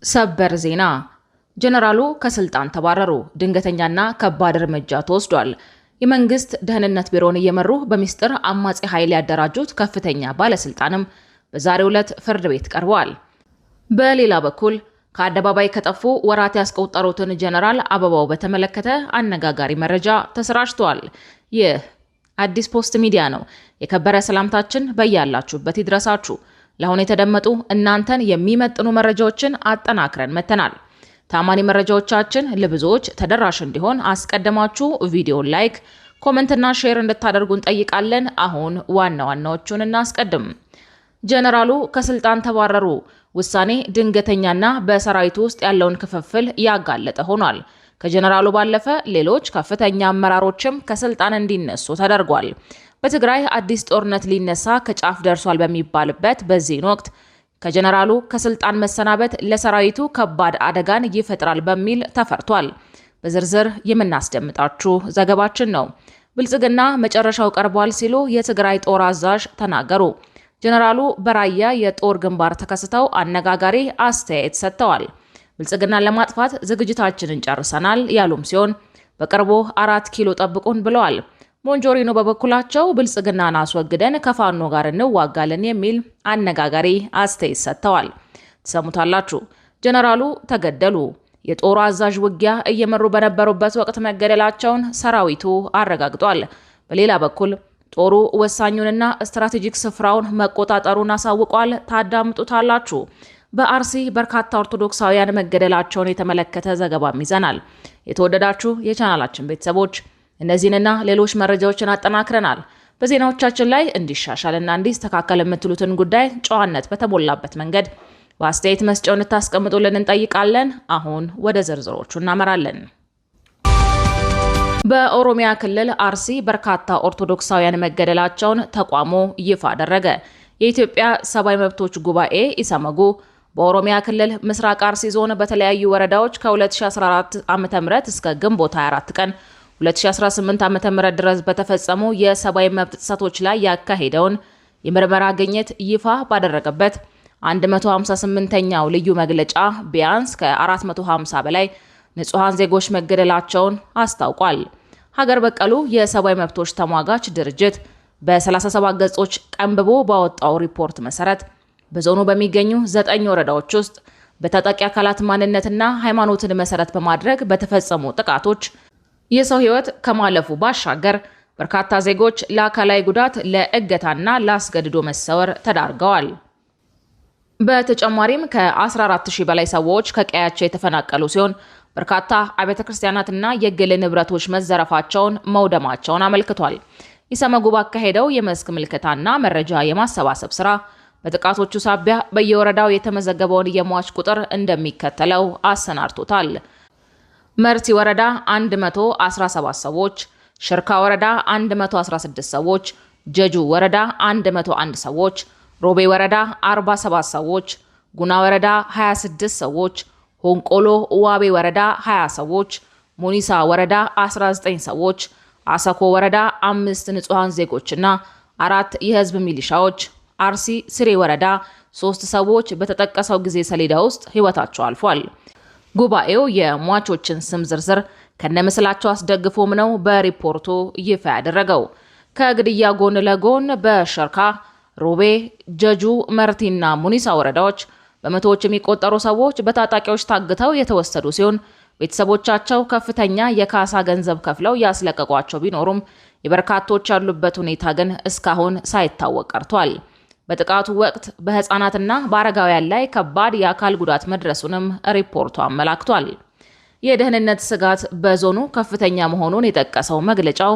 ሰበር ዜና ጀነራሉ ከስልጣን ተባረሩ። ድንገተኛና ከባድ እርምጃ ተወስዷል። የመንግስት ደህንነት ቢሮን እየመሩ በሚስጥር አማጺ ኃይል ያደራጁት ከፍተኛ ባለስልጣንም በዛሬው ዕለት ፍርድ ቤት ቀርበዋል። በሌላ በኩል ከአደባባይ ከጠፉ ወራት ያስቆጠሩትን ጀነራል አበባው በተመለከተ አነጋጋሪ መረጃ ተሰራጭቷል። ይህ አዲስ ፖስት ሚዲያ ነው። የከበረ ሰላምታችን በያላችሁበት ይድረሳችሁ። ለአሁን የተደመጡ እናንተን የሚመጥኑ መረጃዎችን አጠናክረን መተናል። ታማኒ መረጃዎቻችን ለብዙዎች ተደራሽ እንዲሆን አስቀድማችሁ ቪዲዮን ላይክ፣ ኮሜንትና ሼር እንድታደርጉ እንጠይቃለን። አሁን ዋና ዋናዎቹን እናስቀድም። ጀነራሉ ከስልጣን ተባረሩ። ውሳኔ ድንገተኛና በሰራዊቱ ውስጥ ያለውን ክፍፍል ያጋለጠ ሆኗል። ከጀነራሉ ባለፈ ሌሎች ከፍተኛ አመራሮችም ከስልጣን እንዲነሱ ተደርጓል። በትግራይ አዲስ ጦርነት ሊነሳ ከጫፍ ደርሷል በሚባልበት በዚህን ወቅት ከጀነራሉ ከስልጣን መሰናበት ለሰራዊቱ ከባድ አደጋን ይፈጥራል በሚል ተፈርቷል። በዝርዝር የምናስደምጣችሁ ዘገባችን ነው። ብልጽግና መጨረሻው ቀርቧል ሲሉ የትግራይ ጦር አዛዥ ተናገሩ። ጀነራሉ በራያ የጦር ግንባር ተከስተው አነጋጋሪ አስተያየት ሰጥተዋል። ብልጽግናን ለማጥፋት ዝግጅታችንን ጨርሰናል ያሉም ሲሆን በቅርቡ 4 ኪሎ ጠብቁን ብለዋል። ሞንጆሪኖ በበኩላቸው ብልጽግናን አስወግደን ከፋኖ ጋር እንዋጋለን የሚል አነጋጋሪ አስተያየት ሰጥተዋል። ትሰሙታላችሁ። ጀነራሉ ተገደሉ። የጦሩ አዛዥ ውጊያ እየመሩ በነበሩበት ወቅት መገደላቸውን ሰራዊቱ አረጋግጧል። በሌላ በኩል ጦሩ ወሳኙንና ስትራቴጂክ ስፍራውን መቆጣጠሩን አሳውቋል። ታዳምጡታላችሁ። በአርሲ በርካታ ኦርቶዶክሳውያን መገደላቸውን የተመለከተ ዘገባም ይዘናል። የተወደዳችሁ የቻናላችን ቤተሰቦች እነዚህንና ሌሎች መረጃዎችን አጠናክረናል። በዜናዎቻችን ላይ እንዲሻሻልና እንዲስተካከል የምትሉትን ጉዳይ ጨዋነት በተሞላበት መንገድ በአስተያየት መስጫው እንድታስቀምጡልን እንጠይቃለን። አሁን ወደ ዝርዝሮቹ እናመራለን። በኦሮሚያ ክልል አርሲ በርካታ ኦርቶዶክሳውያን መገደላቸውን ተቋሙ ይፋ አደረገ። የኢትዮጵያ ሰብአዊ መብቶች ጉባኤ ኢሰመጉ በኦሮሚያ ክልል ምስራቅ አርሲ ዞን በተለያዩ ወረዳዎች ከ2014 ዓ.ም እስከ ግንቦት 24 ቀን 2018 ዓ.ም ድረስ በተፈጸሙ የሰብአዊ መብት ጥሰቶች ላይ ያካሄደውን የምርመራ ግኝት ይፋ ባደረገበት 158ኛው ልዩ መግለጫ ቢያንስ ከ450 በላይ ንጹሃን ዜጎች መገደላቸውን አስታውቋል። ሀገር በቀሉ የሰብአዊ መብቶች ተሟጋች ድርጅት በ37 ገጾች ቀንብቦ ባወጣው ሪፖርት መሰረት በዞኑ በሚገኙ 9 ወረዳዎች ውስጥ በታጣቂ አካላት ማንነትና ሃይማኖትን መሰረት በማድረግ በተፈጸሙ ጥቃቶች የሰው ሕይወት ከማለፉ ባሻገር በርካታ ዜጎች ለአካላዊ ጉዳት፣ ለእገታና ለአስገድዶ መሰወር ተዳርገዋል። በተጨማሪም ከ14000 በላይ ሰዎች ከቀያቸው የተፈናቀሉ ሲሆን በርካታ አብያተ ክርስቲያናትና የግል ንብረቶች መዘረፋቸውን፣ መውደማቸውን አመልክቷል። ኢሰመጉ ባካሄደው የመስክ ምልከታና መረጃ የማሰባሰብ ስራ በጥቃቶቹ ሳቢያ በየወረዳው የተመዘገበውን የሟች ቁጥር እንደሚከተለው አሰናድቶታል። መርቲ ወረዳ 117 ሰዎች፣ ሽርካ ወረዳ 116 ሰዎች፣ ጀጁ ወረዳ 101 ሰዎች፣ ሮቤ ወረዳ 47 ሰዎች፣ ጉና ወረዳ 26 ሰዎች፣ ሆንቆሎ ዋቤ ወረዳ 20 ሰዎች፣ ሙኒሳ ወረዳ 19 ሰዎች፣ አሰኮ ወረዳ 5 ንጹሃን ዜጎችና 4 የህዝብ ሚሊሻዎች፣ አርሲ ስሬ ወረዳ 3 ሰዎች በተጠቀሰው ጊዜ ሰሌዳ ውስጥ ህይወታቸው አልፏል። ጉባኤው የሟቾችን ስም ዝርዝር ከነምስላቸው አስደግፎም ነው በሪፖርቱ ይፋ ያደረገው። ከግድያ ጎን ለጎን በሸርካ፣ ሮቤ፣ ጀጁ፣ መርቲና ሙኒሳ ወረዳዎች በመቶዎች የሚቆጠሩ ሰዎች በታጣቂዎች ታግተው የተወሰዱ ሲሆን ቤተሰቦቻቸው ከፍተኛ የካሳ ገንዘብ ከፍለው ያስለቀቋቸው ቢኖሩም የበርካቶች ያሉበት ሁኔታ ግን እስካሁን ሳይታወቅ ቀርቷል። በጥቃቱ ወቅት በህፃናትና በአረጋውያን ላይ ከባድ የአካል ጉዳት መድረሱንም ሪፖርቱ አመላክቷል። የደህንነት ስጋት በዞኑ ከፍተኛ መሆኑን የጠቀሰው መግለጫው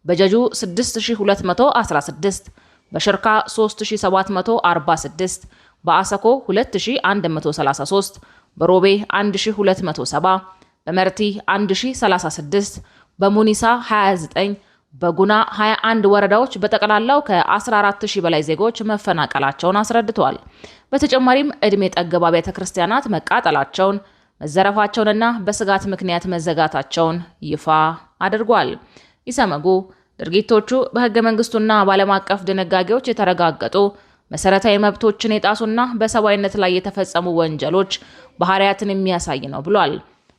በጀጁ 6216፣ በሽርካ 3746፣ በአሰኮ 2133፣ በሮቤ 1270፣ በመርቲ 1036፣ በሙኒሳ 29፣ በጉና 21 ወረዳዎች በጠቅላላው ከ14000 በላይ ዜጎች መፈናቀላቸውን አስረድተዋል። በተጨማሪም እድሜ ጠገብ አብያተ ክርስቲያናት መቃጠላቸውን፣ መዘረፋቸውንና በስጋት ምክንያት መዘጋታቸውን ይፋ አድርጓል። ኢሰመጉ ድርጊቶቹ በህገ መንግስቱና በዓለም አቀፍ ድንጋጌዎች የተረጋገጡ መሰረታዊ መብቶችን የጣሱና በሰብአዊነት ላይ የተፈጸሙ ወንጀሎች ባህሪያትን የሚያሳይ ነው ብሏል።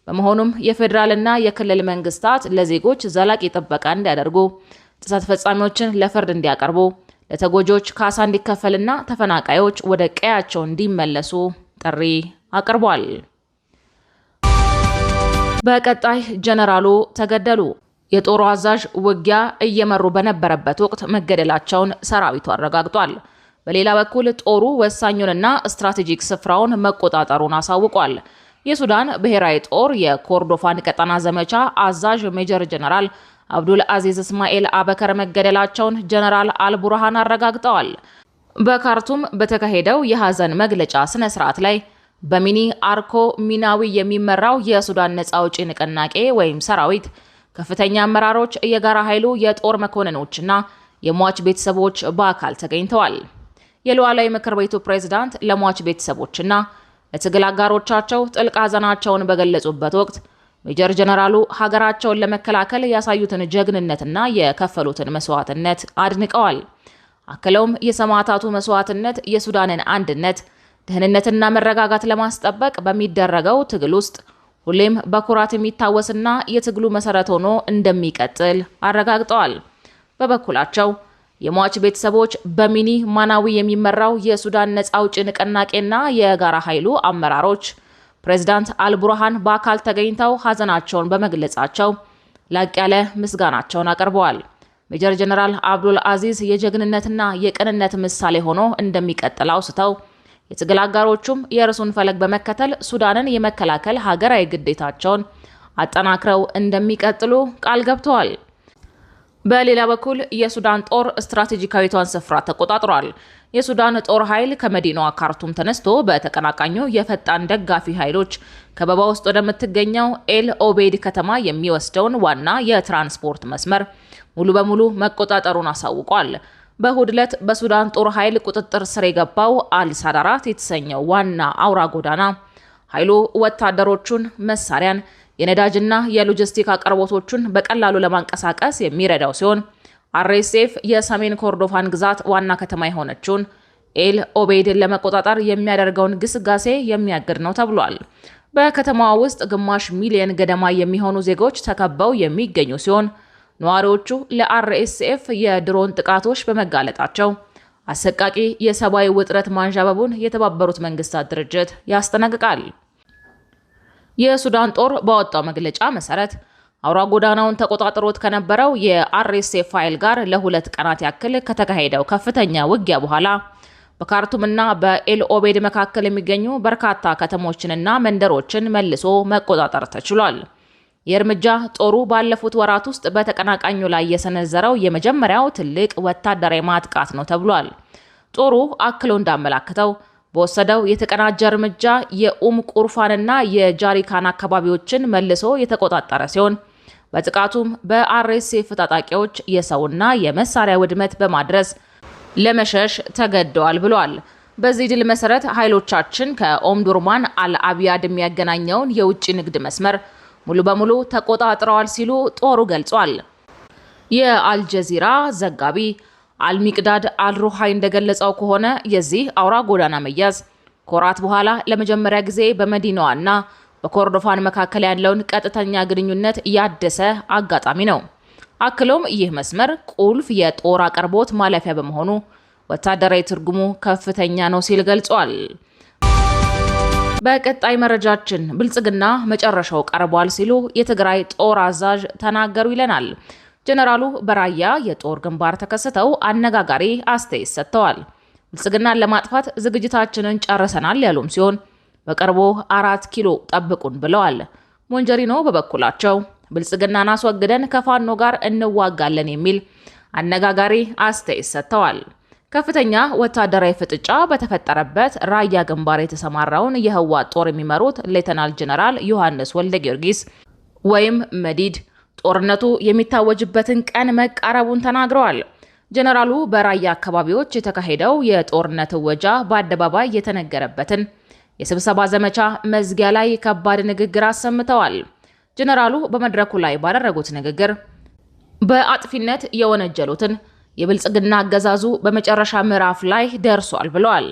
በመሆኑም የፌዴራልና የክልል መንግስታት ለዜጎች ዘላቂ ጥበቃ እንዲያደርጉ፣ ጥሰት ፈጻሚዎችን ለፍርድ እንዲያቀርቡ፣ ለተጎጂዎች ካሳ እንዲከፈልና ተፈናቃዮች ወደ ቀያቸው እንዲመለሱ ጥሪ አቅርቧል። በቀጣይ ጀነራሉ ተገደሉ። የጦሩ አዛዥ ውጊያ እየመሩ በነበረበት ወቅት መገደላቸውን ሰራዊቱ አረጋግጧል። በሌላ በኩል ጦሩ ወሳኙንና ስትራቴጂክ ስፍራውን መቆጣጠሩን አሳውቋል። የሱዳን ብሔራዊ ጦር የኮርዶፋን ቀጠና ዘመቻ አዛዥ ሜጀር ጀነራል አብዱል አዚዝ እስማኤል አበከር መገደላቸውን ጀነራል አልቡርሃን አረጋግጠዋል። በካርቱም በተካሄደው የሐዘን መግለጫ ስነ ስርዓት ላይ በሚኒ አርኮ ሚናዊ የሚመራው የሱዳን ነጻ አውጪ ንቅናቄ ወይም ሰራዊት ከፍተኛ አመራሮች፣ የጋራ ኃይሉ የጦር መኮንኖችና የሟች ቤተሰቦች በአካል ተገኝተዋል። የሉዓላዊ ምክር ቤቱ ፕሬዝዳንት ለሟች ቤተሰቦችና ለትግል አጋሮቻቸው ጥልቅ ሐዘናቸውን በገለጹበት ወቅት ሜጀር ጀነራሉ ሀገራቸውን ለመከላከል ያሳዩትን ጀግንነትና የከፈሉትን መስዋዕትነት አድንቀዋል። አክለውም የሰማዕታቱ መስዋዕትነት የሱዳንን አንድነት፣ ደህንነትና መረጋጋት ለማስጠበቅ በሚደረገው ትግል ውስጥ ሁሌም በኩራት የሚታወስና የትግሉ መሰረት ሆኖ እንደሚቀጥል አረጋግጠዋል። በበኩላቸው የሟች ቤተሰቦች በሚኒ ማናዊ የሚመራው የሱዳን ነጻ አውጪ ንቅናቄና የጋራ ኃይሉ አመራሮች ፕሬዝዳንት አልቡርሃን በአካል ተገኝተው ሐዘናቸውን በመግለጻቸው ላቅ ያለ ምስጋናቸውን አቅርበዋል። ሜጀር ጀነራል አብዱል አዚዝ የጀግንነትና የቅንነት ምሳሌ ሆኖ እንደሚቀጥል አውስተው የትግል አጋሮቹም የእርሱን ፈለግ በመከተል ሱዳንን የመከላከል ሀገራዊ ግዴታቸውን አጠናክረው እንደሚቀጥሉ ቃል ገብተዋል። በሌላ በኩል የሱዳን ጦር ስትራቴጂካዊቷን ስፍራ ተቆጣጥሯል። የሱዳን ጦር ኃይል ከመዲናዋ ካርቱም ተነስቶ በተቀናቃኙ የፈጣን ደጋፊ ኃይሎች ከበባ ውስጥ ወደምትገኘው ኤል ኦቤድ ከተማ የሚወስደውን ዋና የትራንስፖርት መስመር ሙሉ በሙሉ መቆጣጠሩን አሳውቋል። በእሁድ ዕለት በሱዳን ጦር ኃይል ቁጥጥር ስር የገባው አልሳዳራት የተሰኘው ዋና አውራ ጎዳና ኃይሉ ወታደሮቹን፣ መሳሪያን፣ የነዳጅና የሎጂስቲክ አቅርቦቶቹን በቀላሉ ለማንቀሳቀስ የሚረዳው ሲሆን አርኤስኤፍ የሰሜን ኮርዶፋን ግዛት ዋና ከተማ የሆነችውን ኤል ኦቤድን ለመቆጣጠር የሚያደርገውን ግስጋሴ የሚያግድ ነው ተብሏል። በከተማዋ ውስጥ ግማሽ ሚሊዮን ገደማ የሚሆኑ ዜጎች ተከበው የሚገኙ ሲሆን ነዋሪዎቹ ለአርኤስኤፍ የድሮን ጥቃቶች በመጋለጣቸው አሰቃቂ የሰብአዊ ውጥረት ማንዣበቡን የተባበሩት መንግስታት ድርጅት ያስጠነቅቃል። የሱዳን ጦር ባወጣው መግለጫ መሰረት አውራ ጎዳናውን ተቆጣጥሮት ከነበረው የአርኤስኤፍ ኃይል ጋር ለ2 ቀናት ያክል ከተካሄደው ከፍተኛ ውጊያ በኋላ በካርቱምና በኤል ኦቤድ መካከል የሚገኙ በርካታ ከተሞችንና መንደሮችን መልሶ መቆጣጠር ተችሏል። የእርምጃ ጦሩ ባለፉት ወራት ውስጥ በተቀናቃኙ ላይ የሰነዘረው የመጀመሪያው ትልቅ ወታደራዊ ማጥቃት ነው ተብሏል። ጦሩ አክሎ እንዳመላከተው በወሰደው የተቀናጀ እርምጃ የኡም ቁርፋንና የጃሪካን አካባቢዎችን መልሶ የተቆጣጠረ ሲሆን በጥቃቱም በአርኤስኤፍ ታጣቂዎች የሰውና የመሳሪያ ውድመት በማድረስ ለመሸሽ ተገደዋል ብሏል። በዚህ ድል መሰረት ኃይሎቻችን ከኦምዱርማን አልአብያድ የሚያገናኘውን የውጭ ንግድ መስመር ሙሉ በሙሉ ተቆጣጥረዋል ሲሉ ጦሩ ገልጿል። የአልጀዚራ ዘጋቢ አልሚቅዳድ አልሩሃይ እንደገለጸው ከሆነ የዚህ አውራ ጎዳና መያዝ ከወራት በኋላ ለመጀመሪያ ጊዜ በመዲናዋና በኮርዶፋን መካከል ያለውን ቀጥተኛ ግንኙነት ያደሰ አጋጣሚ ነው። አክሎም ይህ መስመር ቁልፍ የጦር አቅርቦት ማለፊያ በመሆኑ ወታደራዊ ትርጉሙ ከፍተኛ ነው ሲል ገልጿል። በቀጣይ መረጃችን ብልጽግና መጨረሻው ቀርቧል ሲሉ የትግራይ ጦር አዛዥ ተናገሩ ይለናል። ጀነራሉ በራያ የጦር ግንባር ተከስተው አነጋጋሪ አስተያየት ሰጥተዋል። ብልጽግናን ለማጥፋት ዝግጅታችንን ጨርሰናል ያሉም ሲሆን በቅርቡ 4 ኪሎ ጠብቁን ብለዋል። ሞንጀሪኖ በበኩላቸው ብልጽግናን አስወግደን ከፋኖ ጋር እንዋጋለን የሚል አነጋጋሪ አስተያየት ሰጥተዋል። ከፍተኛ ወታደራዊ ፍጥጫ በተፈጠረበት ራያ ግንባር የተሰማራውን የህወሓት ጦር የሚመሩት ሌተናል ጀነራል ዮሐንስ ወልደ ጊዮርጊስ ወይም መዲድ ጦርነቱ የሚታወጅበትን ቀን መቃረቡን ተናግረዋል። ጀነራሉ በራያ አካባቢዎች የተካሄደው የጦርነት እወጃ በአደባባይ የተነገረበትን የስብሰባ ዘመቻ መዝጊያ ላይ ከባድ ንግግር አሰምተዋል። ጀነራሉ በመድረኩ ላይ ባደረጉት ንግግር በአጥፊነት የወነጀሉትን የብልጽግና አገዛዙ በመጨረሻ ምዕራፍ ላይ ደርሷል ብለዋል።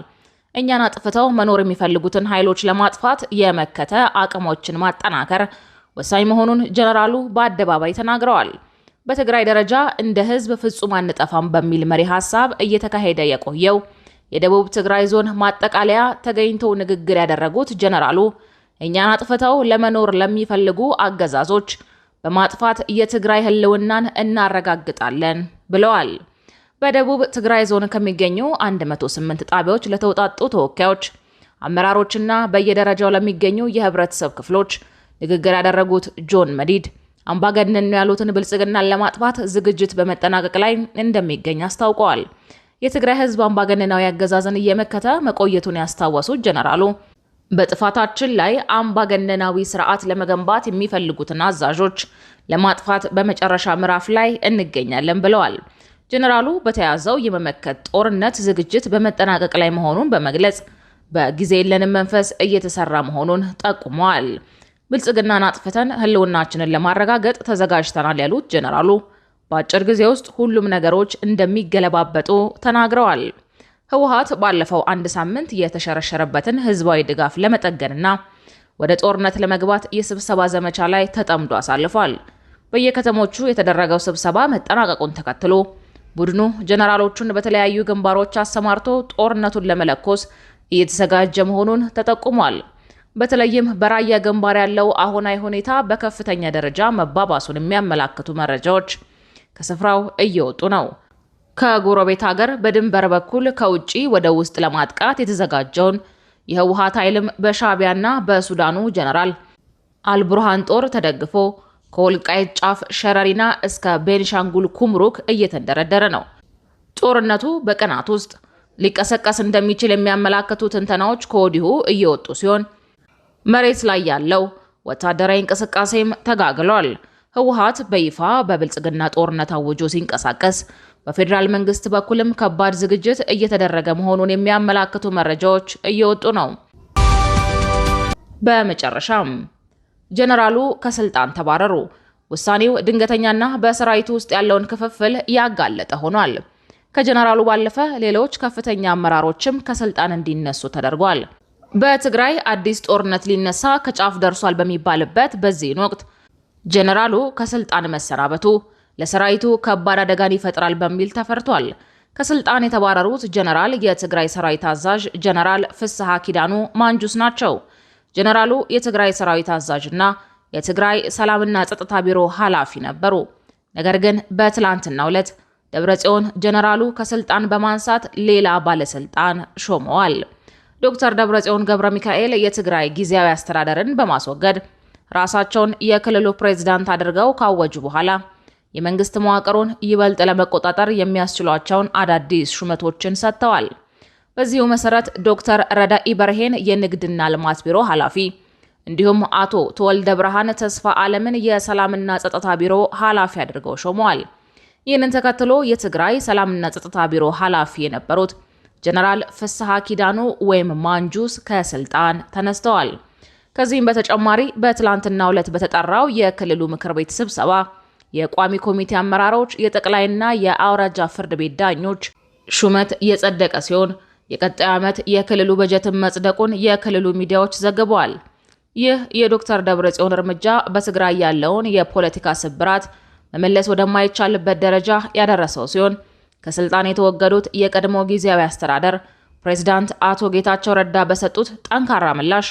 እኛን አጥፍተው መኖር የሚፈልጉትን ኃይሎች ለማጥፋት የመከተ አቅሞችን ማጠናከር ወሳኝ መሆኑን ጀነራሉ በአደባባይ ተናግረዋል። በትግራይ ደረጃ እንደ ህዝብ ፍጹም አንጠፋም በሚል መሪ ሐሳብ እየተካሄደ የቆየው የደቡብ ትግራይ ዞን ማጠቃለያ ተገኝተው ንግግር ያደረጉት ጀነራሉ እኛን አጥፍተው ለመኖር ለሚፈልጉ አገዛዞች በማጥፋት የትግራይ ህልውናን እናረጋግጣለን ብለዋል። በደቡብ ትግራይ ዞን ከሚገኙ 108 ጣቢያዎች ለተውጣጡ ተወካዮች፣ አመራሮችና በየደረጃው ለሚገኙ የህብረተሰብ ክፍሎች ንግግር ያደረጉት ጆን መዲድ አምባገነን ነው ያሉትን ብልጽግናን ለማጥፋት ዝግጅት በመጠናቀቅ ላይ እንደሚገኝ አስታውቀዋል። የትግራይ ህዝብ አምባገነናዊ አገዛዝን እየመከተ መቆየቱን ያስታወሱት ጀነራሉ በጥፋታችን ላይ አምባገነናዊ ስርዓት ለመገንባት የሚፈልጉትን አዛዦች ለማጥፋት በመጨረሻ ምዕራፍ ላይ እንገኛለን ብለዋል። ጀነራሉ በተያዘው የመመከት ጦርነት ዝግጅት በመጠናቀቅ ላይ መሆኑን በመግለጽ በጊዜ የለንም መንፈስ እየተሰራ መሆኑን ጠቁመዋል። ብልጽግናን አጥፍተን ህልውናችንን ለማረጋገጥ ተዘጋጅተናል ያሉት ጀነራሉ በአጭር ጊዜ ውስጥ ሁሉም ነገሮች እንደሚገለባበጡ ተናግረዋል። ህወሓት ባለፈው አንድ ሳምንት የተሸረሸረበትን ህዝባዊ ድጋፍ ለመጠገንና ወደ ጦርነት ለመግባት የስብሰባ ዘመቻ ላይ ተጠምዶ አሳልፏል። በየከተሞቹ የተደረገው ስብሰባ መጠናቀቁን ተከትሎ ቡድኑ ጀነራሎቹን በተለያዩ ግንባሮች አሰማርቶ ጦርነቱን ለመለኮስ እየተዘጋጀ መሆኑን ተጠቁሟል። በተለይም በራያ ግንባር ያለው አሁናዊ ሁኔታ በከፍተኛ ደረጃ መባባሱን የሚያመላክቱ መረጃዎች ከስፍራው እየወጡ ነው። ከጎረቤት ሀገር በድንበር በኩል ከውጪ ወደ ውስጥ ለማጥቃት የተዘጋጀውን የህወሓት ኃይልም በሻዕቢያና በሱዳኑ ጀነራል አልቡርሃን ጦር ተደግፎ ከወልቃይት ጫፍ ሸረሪና እስከ ቤንሻንጉል ኩምሩክ እየተንደረደረ ነው። ጦርነቱ በቀናት ውስጥ ሊቀሰቀስ እንደሚችል የሚያመላክቱ ትንተናዎች ከወዲሁ እየወጡ ሲሆን መሬት ላይ ያለው ወታደራዊ እንቅስቃሴም ተጋግሏል። ህወሓት በይፋ በብልጽግና ጦርነት አውጆ ሲንቀሳቀስ በፌዴራል መንግስት በኩልም ከባድ ዝግጅት እየተደረገ መሆኑን የሚያመላክቱ መረጃዎች እየወጡ ነው። በመጨረሻም ጀነራሉ ከስልጣን ተባረሩ። ውሳኔው ድንገተኛና በሰራዊቱ ውስጥ ያለውን ክፍፍል ያጋለጠ ሆኗል። ከጀነራሉ ባለፈ ሌሎች ከፍተኛ አመራሮችም ከስልጣን እንዲነሱ ተደርጓል። በትግራይ አዲስ ጦርነት ሊነሳ ከጫፍ ደርሷል በሚባልበት በዚህን ወቅት ጀነራሉ ከስልጣን መሰናበቱ ለሰራዊቱ ከባድ አደጋን ይፈጥራል በሚል ተፈርቷል። ከስልጣን የተባረሩት ጀነራል የትግራይ ሰራዊት አዛዥ ጀነራል ፍስሐ ኪዳኑ ማንጁስ ናቸው። ጀነራሉ የትግራይ ሰራዊት አዛዥና የትግራይ ሰላምና ጸጥታ ቢሮ ኃላፊ ነበሩ። ነገር ግን በትላንትናው ዕለት ደብረጽዮን ጀነራሉ ከስልጣን በማንሳት ሌላ ባለስልጣን ሾመዋል። ዶክተር ደብረጽዮን ገብረ ሚካኤል የትግራይ ጊዜያዊ አስተዳደርን በማስወገድ ራሳቸውን የክልሉ ፕሬዝዳንት አድርገው ካወጁ በኋላ የመንግስት መዋቅሩን ይበልጥ ለመቆጣጠር የሚያስችሏቸውን አዳዲስ ሹመቶችን ሰጥተዋል። በዚሁ መሰረት ዶክተር ረዳኢ በርሄን የንግድና ልማት ቢሮ ኃላፊ እንዲሁም አቶ ተወልደ ብርሃን ተስፋ ዓለምን የሰላምና ጸጥታ ቢሮ ኃላፊ አድርገው ሾመዋል። ይህንን ተከትሎ የትግራይ ሰላምና ጸጥታ ቢሮ ኃላፊ የነበሩት ጀነራል ፍስሐ ኪዳኑ ወይም ማንጁስ ከስልጣን ተነስተዋል። ከዚህም በተጨማሪ በትላንትናው ዕለት በተጠራው የክልሉ ምክር ቤት ስብሰባ የቋሚ ኮሚቴ አመራሮች፣ የጠቅላይና የአውራጃ ፍርድ ቤት ዳኞች ሹመት የጸደቀ ሲሆን የቀጣዩ ዓመት የክልሉ በጀትን መጽደቁን የክልሉ ሚዲያዎች ዘግበዋል። ይህ የዶክተር ደብረጽዮን እርምጃ በትግራይ ያለውን የፖለቲካ ስብራት መመለስ ወደማይቻልበት ደረጃ ያደረሰው ሲሆን ከስልጣን የተወገዱት የቀድሞ ጊዜያዊ አስተዳደር ፕሬዝዳንት አቶ ጌታቸው ረዳ በሰጡት ጠንካራ ምላሽ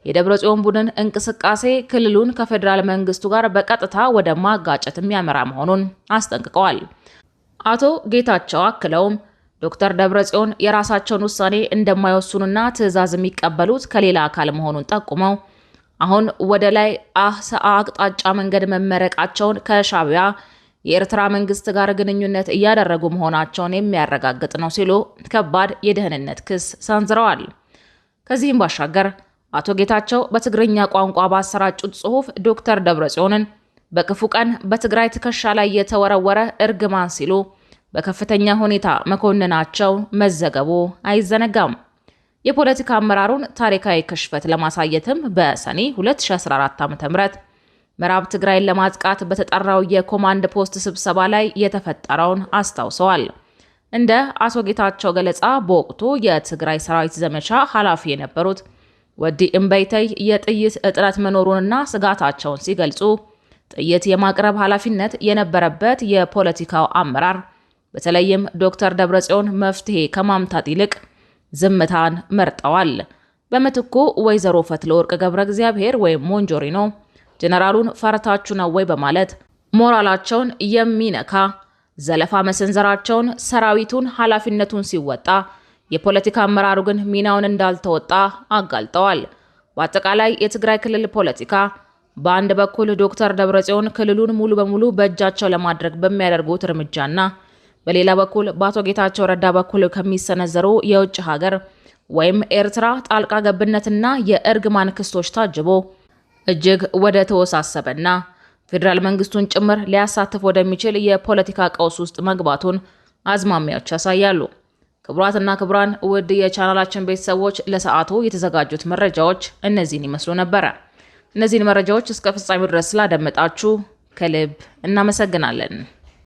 የደብረጽዮን ቡድን እንቅስቃሴ ክልሉን ከፌዴራል መንግስቱ ጋር በቀጥታ ወደ ማጋጨት የሚያመራ መሆኑን አስጠንቅቀዋል። አቶ ጌታቸው አክለውም ዶክተር ደብረጽዮን የራሳቸውን ውሳኔ እንደማይወስኑና ትዕዛዝ የሚቀበሉት ከሌላ አካል መሆኑን ጠቁመው አሁን ወደ ላይ አቅጣጫ መንገድ መመረቃቸውን ከሻዕቢያ የኤርትራ መንግስት ጋር ግንኙነት እያደረጉ መሆናቸውን የሚያረጋግጥ ነው ሲሉ ከባድ የደህንነት ክስ ሰንዝረዋል። ከዚህም ባሻገር አቶ ጌታቸው በትግርኛ ቋንቋ ባሰራጩት ጽሑፍ ዶክተር ደብረጽዮንን በክፉ ቀን በትግራይ ትከሻ ላይ የተወረወረ እርግማን ሲሉ በከፍተኛ ሁኔታ መኮንናቸው መዘገቡ አይዘነጋም። የፖለቲካ አመራሩን ታሪካዊ ክሽፈት ለማሳየትም በሰኔ 2014 ዓ.ም ምዕራብ ትግራይን ለማጥቃት በተጠራው የኮማንድ ፖስት ስብሰባ ላይ የተፈጠረውን አስታውሰዋል። እንደ አቶ ጌታቸው ገለጻ በወቅቱ የትግራይ ሰራዊት ዘመቻ ኃላፊ የነበሩት ወዲ እምበይተይ የጥይት እጥረት መኖሩንና ስጋታቸውን ሲገልጹ ጥይት የማቅረብ ኃላፊነት የነበረበት የፖለቲካው አመራር በተለይም ዶክተር ደብረጽዮን መፍትሄ ከማምጣት ይልቅ ዝምታን መርጠዋል። በምትኩ ወይዘሮ ፈትለወርቅ ገብረ እግዚአብሔር ወይም ሞንጆሪኖ ጀነራሉን ፈርታችሁ ነው ወይ በማለት ሞራላቸውን የሚነካ ዘለፋ መሰንዘራቸውን፣ ሰራዊቱን ኃላፊነቱን ሲወጣ የፖለቲካ አመራሩ ግን ሚናውን እንዳልተወጣ አጋልጠዋል። በአጠቃላይ የትግራይ ክልል ፖለቲካ በአንድ በኩል ዶክተር ደብረጽዮን ክልሉን ሙሉ በሙሉ በእጃቸው ለማድረግ በሚያደርጉት እርምጃና በሌላ በኩል በአቶ ጌታቸው ረዳ በኩል ከሚሰነዘሩ የውጭ ሀገር ወይም ኤርትራ ጣልቃ ገብነትና የእርግማን ክሶች ታጅቦ እጅግ ወደ ተወሳሰበና ፌዴራል መንግስቱን ጭምር ሊያሳትፍ ወደሚችል የፖለቲካ ቀውስ ውስጥ መግባቱን አዝማሚያዎች ያሳያሉ። ክቡራትና ክቡራን ውድ የቻናላችን ቤተሰቦች ለሰዓቱ የተዘጋጁት መረጃዎች እነዚህን ይመስሉ ነበረ። እነዚህን መረጃዎች እስከ ፍጻሜው ድረስ ስላደመጣችሁ ከልብ እናመሰግናለን።